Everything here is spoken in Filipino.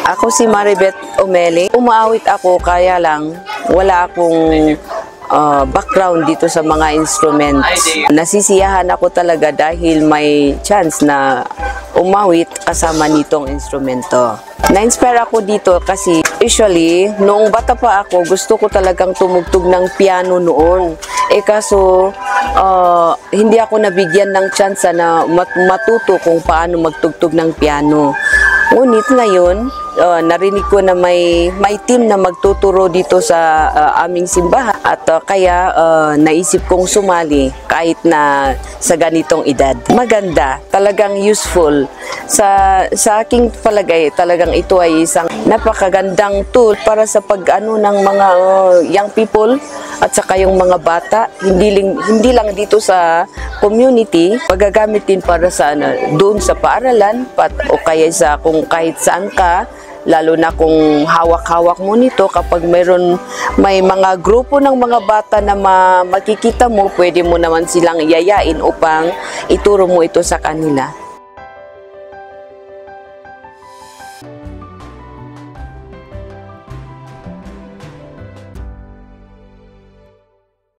Ako si Maribeth Omeli. Umaawit ako kaya lang wala akong background dito sa mga instruments. Nasisiyahan ako talaga dahil may chance na umawit kasama nitong instrumento. Na-inspire ako dito kasi usually, noong bata pa ako, gusto ko talagang tumugtog ng piano noon. Kaso, hindi ako nabigyan ng chance na matuto kung paano magtugtog ng piano. Ngunit ngayon, narinig ko na may team na magtuturo dito sa aming simbahan at kaya naisip kong sumali kahit na sa ganitong edad. Maganda, talagang useful. Sa aking palagay, talagang ito ay isang napakagandang tool para sa pag-ano ng mga young people at saka yung mga bata, hindi lang dito sa community, magagamit din para sa doon sa paaralan o kaya sa kung kahit saan ka, lalo na kung hawak-hawak mo nito kapag may mga grupo ng mga bata na makikita mo, pwede mo naman silang yayain upang ituro mo ito sa kanila.